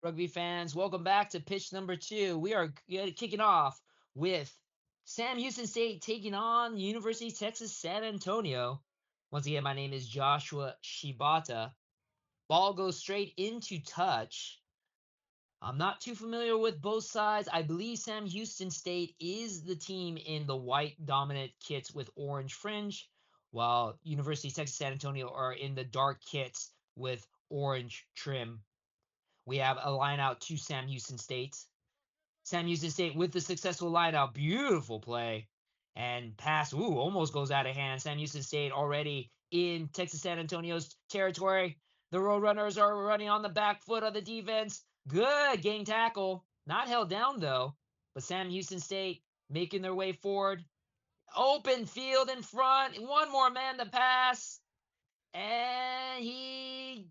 Rugby fans, welcome back to pitch number two. We are kicking off with Sam Houston State taking on University of Texas San Antonio. Once again, my name is Joshua Shibata. Ball goes straight into touch. I'm not too familiar with both sides. I believe Sam Houston State is the team in the white dominant kits with orange fringe, while University of Texas San Antonio are in the dark kits with orange trim. We have a line out to Sam Houston State. Sam Houston State with the successful line out. Beautiful play. And pass, almost goes out of hand. Sam Houston State already in Texas San Antonio's territory. The Roadrunners are running on the back foot of the defense. Good gang tackle. Not held down, though. But Sam Houston State making their way forward. Open field in front. One more man to pass. And he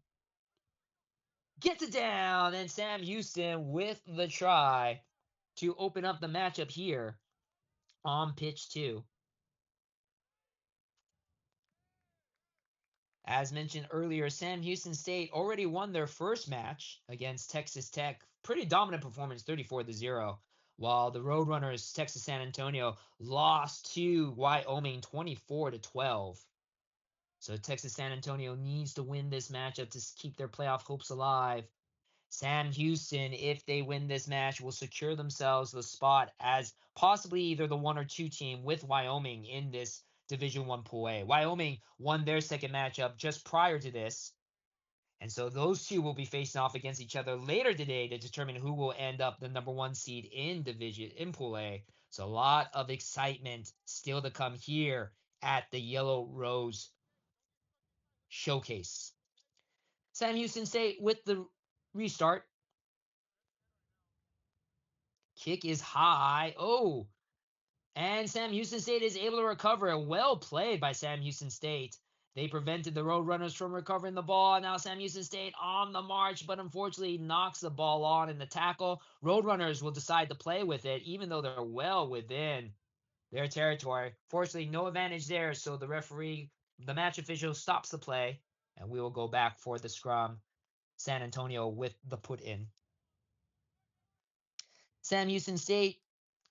gets it down, and Sam Houston with the try to open up the matchup here on pitch two. As mentioned earlier, Sam Houston State already won their first match against Texas Tech. Pretty dominant performance, 34-0. While the Roadrunners, Texas San Antonio, lost to Wyoming 24-12. So Texas San Antonio needs to win this matchup to keep their playoff hopes alive. Sam Houston, if they win this match, will secure themselves the spot as possibly either the one or two team with Wyoming in this Division One Pool A. Wyoming won their second matchup just prior to this, and so those two will be facing off against each other later today to determine who will end up the number one seed in Pool A. So a lot of excitement still to come here at the Yellow Rose Showcase. Sam Houston State with the restart. Kick is high. Oh, and Sam Houston State is able to recover. Well played by Sam Houston State. They prevented the Roadrunners from recovering the ball. Now Sam Houston State on the march, but unfortunately knocks the ball on in the tackle. Roadrunners will decide to play with it, even though they're well within their territory. Fortunately, no advantage there, so the referee, the match official, stops the play, and we will go back for the scrum. San Antonio with the put in. Sam Houston State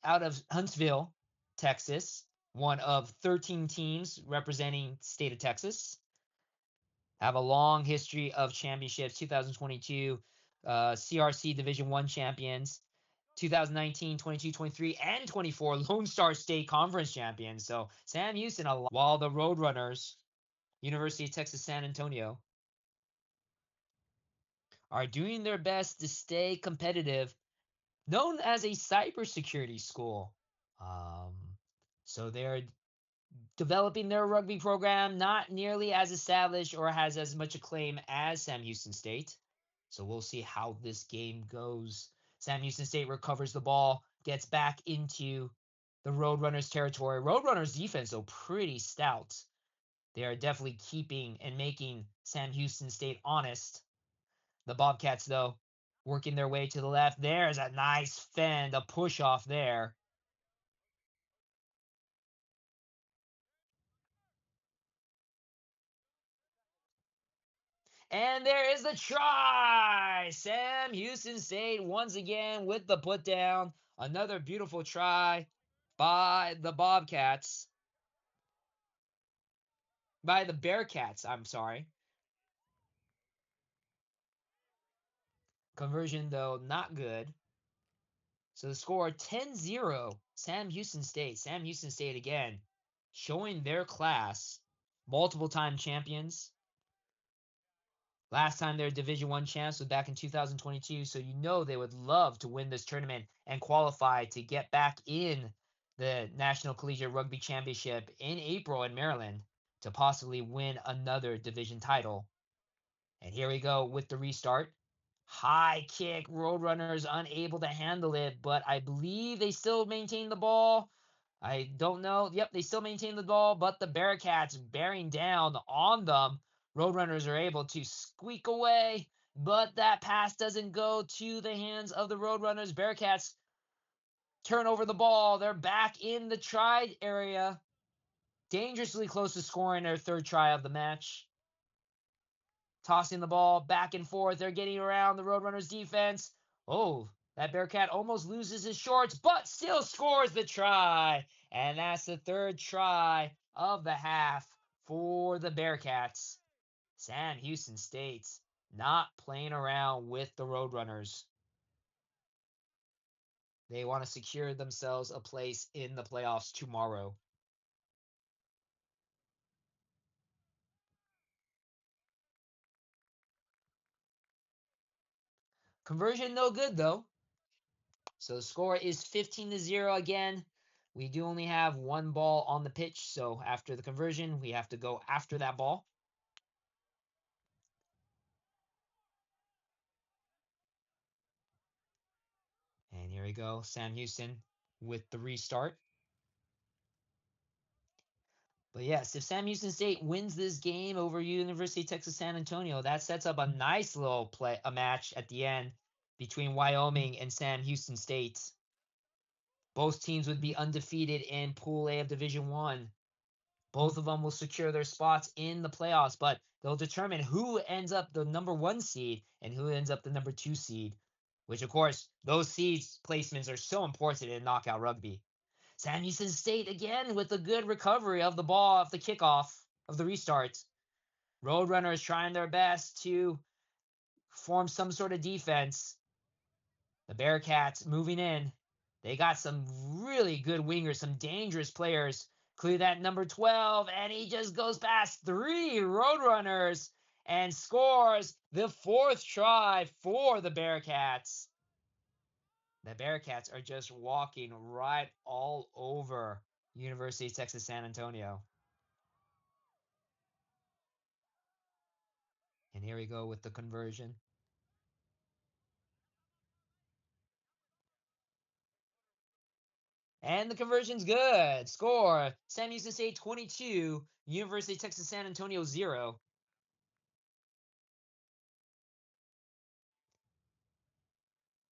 out of Huntsville, Texas, one of 13 teams representing the state of Texas. Have a long history of championships. 2022 CRC Division 1 champions. 2019, 22, 23, and 24 Lone Star State Conference champions. So Sam Houston, while the Roadrunners, University of Texas San Antonio, are doing their best to stay competitive, known as a cybersecurity school. Um, so they're developing their rugby program, not nearly as established or has as much acclaim as Sam Houston State. So we'll see how this game goes. Sam Houston State recovers the ball, gets back into the Roadrunners territory. Roadrunners defense, though, pretty stout. They are definitely keeping and making Sam Houston State honest. The Bobcats, though, working their way to the left. There's a nice fend, a push off there. And there is the try. Sam Houston State once again with the put down. Another beautiful try by the Bobcats. By the Bearcats, I'm sorry. Conversion, though, not good. So the score 10-0. Sam Houston State. Sam Houston State again showing their class. Multiple time champions. Last time they were Division One champs was back in 2022, so you know they would love to win this tournament and qualify to get back in the National Collegiate Rugby Championship in April in Maryland to possibly win another division title. And here we go with the restart. High kick, Roadrunners unable to handle it, but I believe they still maintain the ball. I don't know. Yep, they still maintain the ball, but the Bearcats bearing down on them. Roadrunners are able to squeak away, but that pass doesn't go to the hands of the Roadrunners. Bearcats turn over the ball. They're back in the try area, dangerously close to scoring their third try of the match. tossing the ball back and forth. They're getting around the Roadrunners defense. Oh, that Bearcat almost loses his shorts, but still scores the try. And that's the third try of the half for the Bearcats. Sam Houston State's not playing around with the Roadrunners. They want to secure themselves a place in the playoffs tomorrow. Conversion no good though. So the score is 15-0 again. We do only have one ball on the pitch, so after the conversion, we have to go after that ball. And here we go, Sam Houston with the restart. But yes, if Sam Houston State wins this game over University of Texas San Antonio, that sets up a nice little a match at the end between Wyoming and Sam Houston State. Both teams would be undefeated in Pool A of Division One. Both of them will secure their spots in the playoffs, but they'll determine who ends up the number 1 seed and who ends up the number 2 seed, which, of course, those seeds placements are so important in knockout rugby. Sam Houston State again with a good recovery of the ball off the kickoff of the restart. Roadrunners trying their best to form some sort of defense. The Bearcats moving in. They got some really good wingers, some dangerous players. Clear that number 12, and he just goes past 3 Roadrunners and scores the 4th try for the Bearcats. The Bearcats are just walking right all over University of Texas San Antonio. And here we go with the conversion. And the conversion's good. Score Sam Houston State 22, University of Texas San Antonio 0.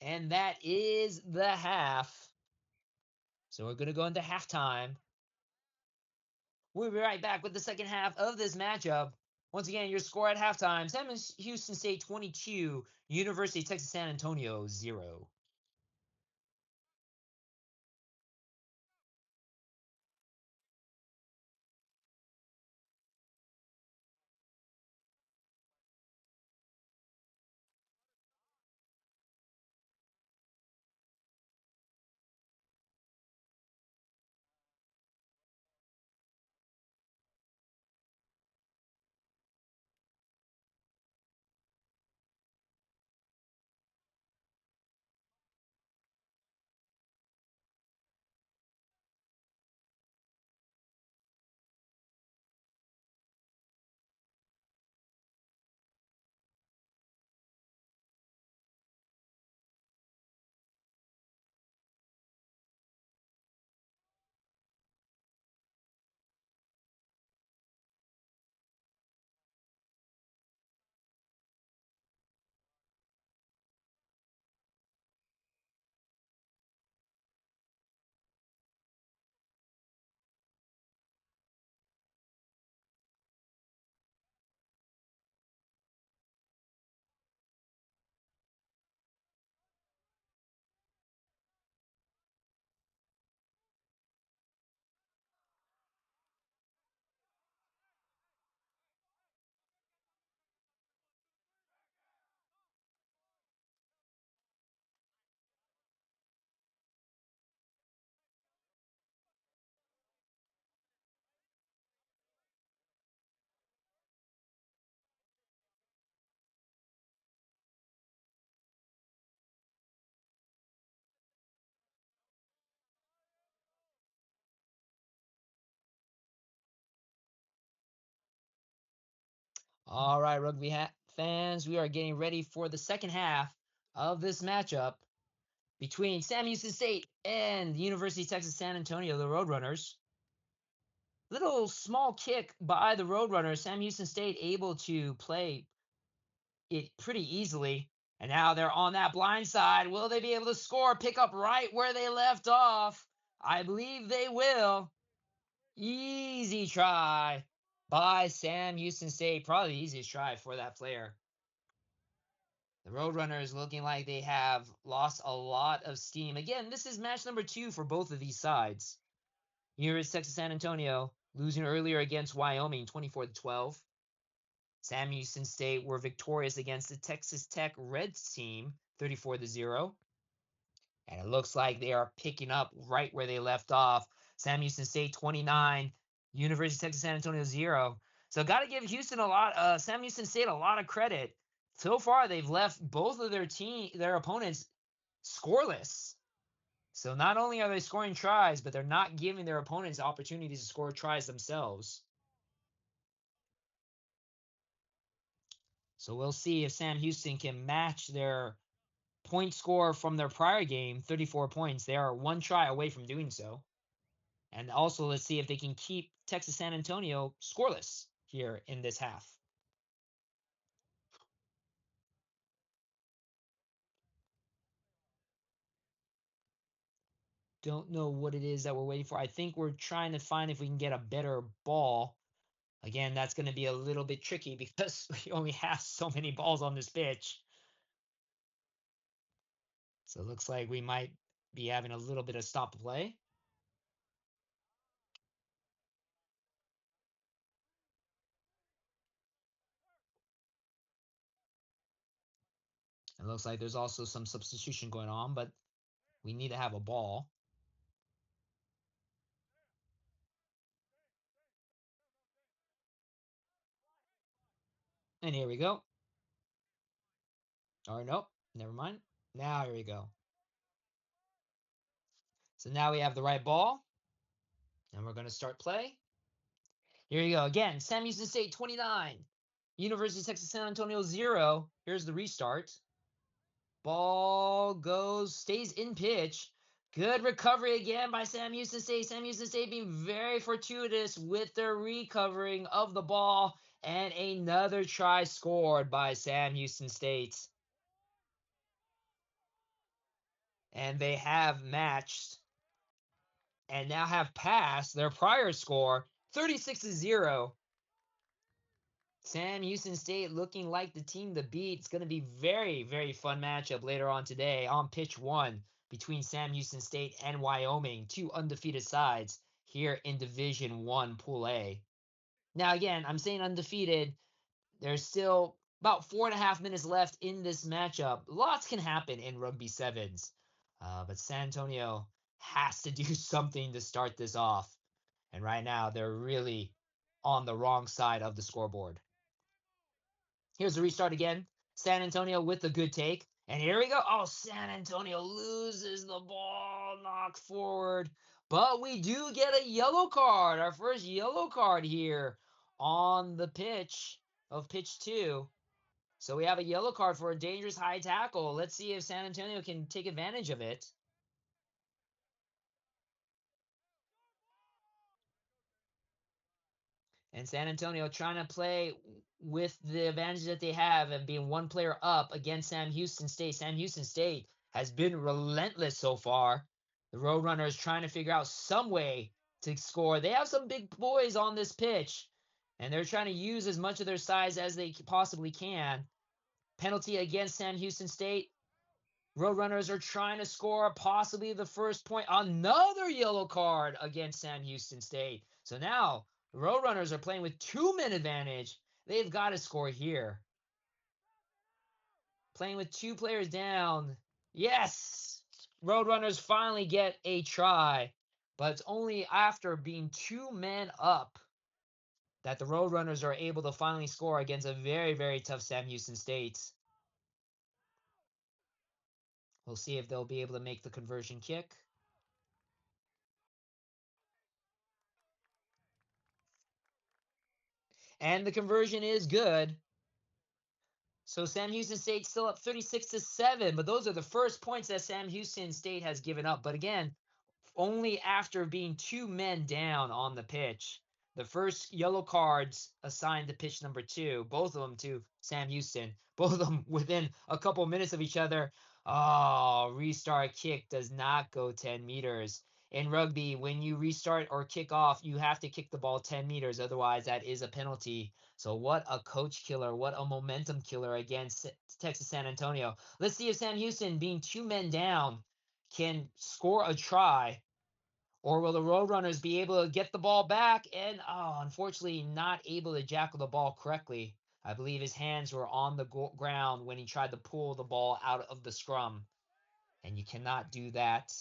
And that is the half. So we're going to go into halftime. We'll be right back with the second half of this matchup. Once again, your score at halftime, Sam Houston State 22, University of Texas San Antonio 0. All right, fans, we are getting ready for the second half of this matchup between Sam Houston State and the University of Texas San Antonio, the Roadrunners. Little small kick by the Roadrunners. Sam Houston State able to play it pretty easily. And now they're on that blind side. Will they be able to score? Pick up right where they left off. I believe they will. Easy try. by Sam Houston State. Probably the easiest try for that player. The Roadrunners looking like they have lost a lot of steam. Again, this is match number 2 for both of these sides. Here is Texas San Antonio losing earlier against Wyoming 24-12. Sam Houston State were victorious against the Texas Tech Reds team 34-0. And it looks like they are picking up right where they left off. Sam Houston State 29, University of Texas San Antonio 0. So got to give Sam Houston State a lot of credit. So far, they've left both of their opponents scoreless. So not only are they scoring tries, but they're not giving their opponents opportunities to score tries themselves. So we'll see if Sam Houston can match their point score from their prior game, 34 points. They are one try away from doing so. And also, let's see if they can keep Texas San Antonio scoreless here in this half. Don't know what it is that we're waiting for. I think we're trying to find if we can get a better ball. Again, that's going to be a little bit tricky because we only have so many balls on this pitch. So it looks like we might be having a little bit of stop play. It looks like there's also some substitution going on, but we need to have a ball. And here we go. Or nope, never mind. Now here we go. So now we have the right ball. And we're going to start play. Here you go. Again, Sam Houston State 29. University of Texas San Antonio 0. Here's the restart. Ball stays in pitch. Good recovery again by Sam Houston State. Sam Houston State being very fortuitous with their recovering of the ball. And another try scored by Sam Houston State. And they have matched and now have passed their prior score 36-0. Sam Houston State looking like the team to beat. It's going to be very, very fun matchup later on today on pitch 1 between Sam Houston State and Wyoming, two undefeated sides here in Division 1 Pool A. Now, again, I'm saying undefeated. There's still about 4.5 minutes left in this matchup. Lots can happen in Rugby Sevens, but San Antonio has to do something to start this off. And right now, they're really on the wrong side of the scoreboard. Here's the restart again. San Antonio with the good take. And here we go. Oh, San Antonio loses the ball, knocked forward. But we do get a yellow card. Our first yellow card here on the pitch of pitch 2. So we have a yellow card for a dangerous high tackle. Let's see if San Antonio can take advantage of it. And San Antonio trying to play with the advantage that they have and being one player up against Sam Houston State. Sam Houston State has been relentless so far. The Roadrunners trying to figure out some way to score. They have some big boys on this pitch, and they're trying to use as much of their size as they possibly can. Penalty against Sam Houston State. Roadrunners are trying to score possibly the first point. Another yellow card against Sam Houston State. So now the Roadrunners are playing with 2-man advantage. They've got to score here. Playing with 2 players down. Yes! Roadrunners finally get a try. But it's only after being 2 men up that the Roadrunners are able to finally score against a very, very tough Sam Houston State. We'll see if they'll be able to make the conversion kick. And the conversion is good. So Sam Houston State still up 36-7, but those are the first points that Sam Houston State has given up. But again, only after being 2 men down on the pitch. The first yellow cards assigned to pitch number 2, both of them to Sam Houston, both of them within a couple minutes of each other. Oh, restart kick does not go 10 meters. in rugby, when you restart or kick off, you have to kick the ball 10 meters. Otherwise, that is a penalty. So, what a coach killer. What a momentum killer against Texas San Antonio. Let's see if Sam Houston, being 2 men down, can score a try. Or will the Roadrunners be able to get the ball back and, unfortunately, not able to jackal the ball correctly? I believe his hands were on the ground when he tried to pull the ball out of the scrum. And you cannot do that.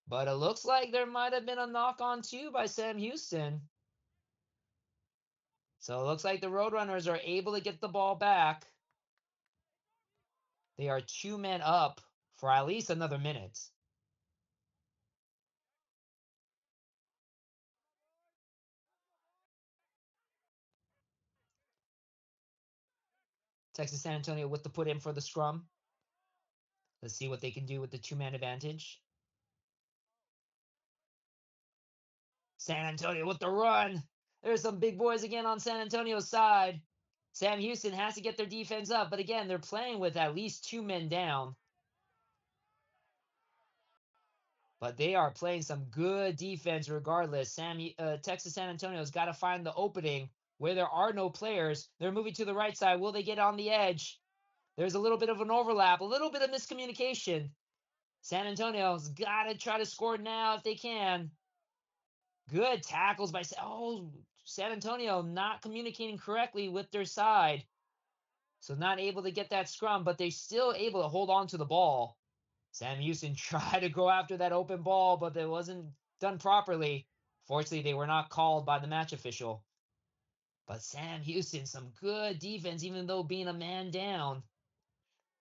But it looks like there might have been a knock on too by Sam Houston. So it looks like the Roadrunners are able to get the ball back. They are 2 men up for at least another minute. Texas San Antonio with the put in for the scrum. Let's see what they can do with the 2 man advantage. San Antonio with the run. There's some big boys again on San Antonio's side. Sam Houston has to get their defense up, but again, they're playing with at least 2 men down. But they are playing some good defense regardless. Texas San Antonio's got to find the opening where there are no players. They're moving to the right side. Will they get on the edge? There's a little bit of an overlap, a little bit of miscommunication. San Antonio's got to try to score now if they can. Good tackles by San Antonio not communicating correctly with their side. So not able to get that scrum, but they're still able to hold on to the ball. Sam Houston tried to go after that open ball, but it wasn't done properly. Fortunately, they were not called by the match official. But Sam Houston, some good defense, even though being a man down.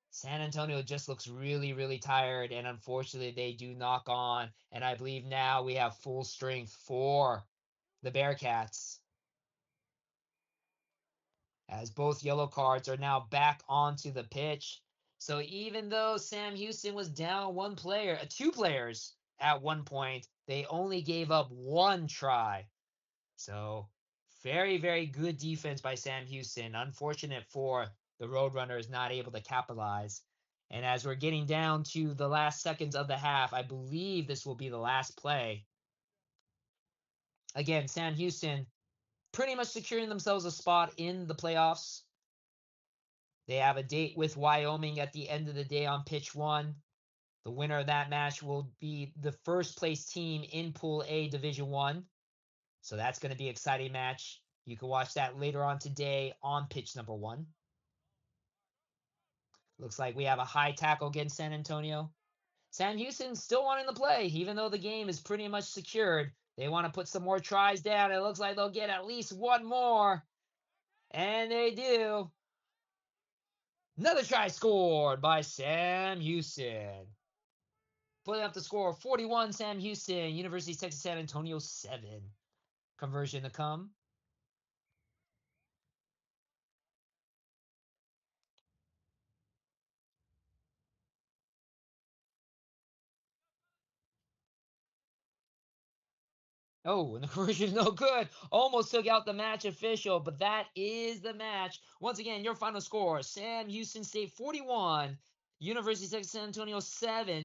San Antonio just looks really, really tired, and unfortunately, they do knock on. And I believe now we have full strength for the Bearcats, as both yellow cards are now back onto the pitch. So even though Sam Houston was down 2 players at one point, they only gave up 1 try. So very, very good defense by Sam Houston. Unfortunate for the Roadrunners not able to capitalize. And as we're getting down to the last seconds of the half, I believe this will be the last play. Again, Sam Houston pretty much securing themselves a spot in the playoffs. They have a date with Wyoming at the end of the day on pitch 1. The winner of that match will be the first place team in Pool A Division 1. So that's going to be an exciting match. You can watch that later on today on pitch number 1. Looks like we have a high tackle against San Antonio. Sam Houston still wanting to play, even though the game is pretty much secured. They want to put some more tries down. It looks like they'll get at least 1 more. And they do. Another try scored by Sam Houston. Putting up the score 41 Sam Houston, University of Texas San Antonio 7. Conversion to come. Oh, and the conversion no good. Almost took out the match official, but that is the match. Once again, your final score, Sam Houston State 41, University of Texas San Antonio 7.